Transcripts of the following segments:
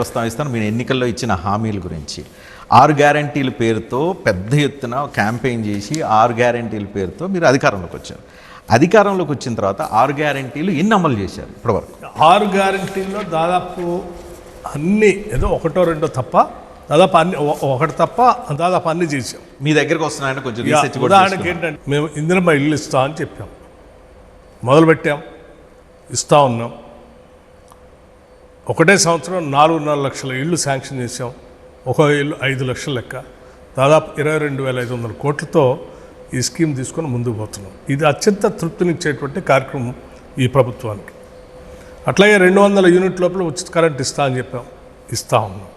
ప్రస్తావిస్తాను మీరు ఎన్నికల్లో ఇచ్చిన హామీల గురించి. 6 గ్యారంటీల పేరుతో పెద్ద ఎత్తున క్యాంపెయిన్ చేసి 6 గ్యారంటీల పేరుతో మీరు అధికారంలోకి వచ్చారు. అధికారంలోకి వచ్చిన తర్వాత 6 గ్యారంటీలు ఎన్ని అమలు చేశారు ఇప్పటివరకు? 6 గ్యారంటీల్లో దాదాపు అన్నీ ఏదో ఒకటో రెండో తప్ప దాదాపు అన్ని ఒకటి తప్ప దాదాపు అన్నీ చేసాం. మీ దగ్గరకు వస్తున్నాయంటే కొంచెం రీసెర్చ్ కూడా ఉదాహరణకి ఏంటంటే మేము ఇందిరమ్మ ఇల్లు ఇస్తా అని చెప్పాం, మొదలుపెట్టాం, ఇస్తూ ఉన్నాం. ఒకటే సంవత్సరం 4.5 లక్షల ఇళ్ళు శాంక్షన్ చేసాం. ఒక ఇల్లు 5 లక్షల లెక్క, దాదాపు 22,500 కోట్లతో ఈ స్కీమ్ తీసుకొని ముందుకు పోతున్నాం. ఇది అత్యంత తృప్తినిచ్చేటువంటి కార్యక్రమం ఈ ప్రభుత్వానికి. అట్లాగే 200 యూనిట్ లోపల ఉచిత కరెంట్ ఇస్తా అని చెప్పాం, ఇస్తూ ఉన్నాం.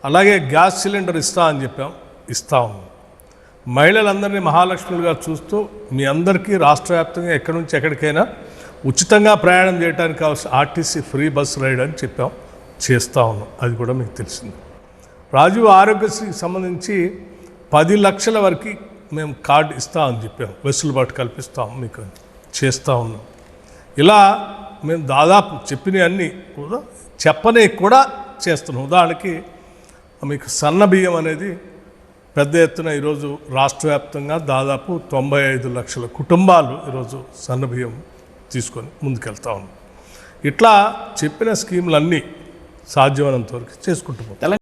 అలాగే గ్యాస్ సిలిండర్ ఇస్తా అని చెప్పాం, ఇస్తూ ఉన్నాం. మహిళలందరినీ మహాలక్ష్ములుగా చూస్తూ మీ అందరికీ రాష్ట్ర వ్యాప్తంగా ఎక్కడి నుంచి ఎక్కడికైనా ఉచితంగా ప్రయాణం చేయడానికి కావాల్సిన ఆర్టీసీ ఫ్రీ బస్ రైడ్ అని చెప్పాం, చేస్తూ ఉన్నాం. అది కూడా మీకు తెలిసింది. రాజీవ్ ఆరోగ్యశ్రీకి సంబంధించి 10 లక్షల వరకు మేము కార్డు ఇస్తామని చెప్పాం, వెసులుబాటు కల్పిస్తాం మీకు, చేస్తూ ఉన్నాం. ఇలా మేము దాదాపు చెప్పినవన్నీ కూడా చెప్పని కూడా చేస్తున్నాం. ఉదాహరణకి మీకు సన్న బియ్యం అనేది పెద్ద ఎత్తున ఈరోజు రాష్ట్ర వ్యాప్తంగా దాదాపు 95 లక్షల కుటుంబాలు ఈరోజు సన్న బియ్యం తీసుకొని ముందుకెళ్తా ఉన్నాం. ఇట్లా చెప్పిన స్కీములన్నీ సాధ్యమైనంత వరకు చేసుకుంటూ పోతాం.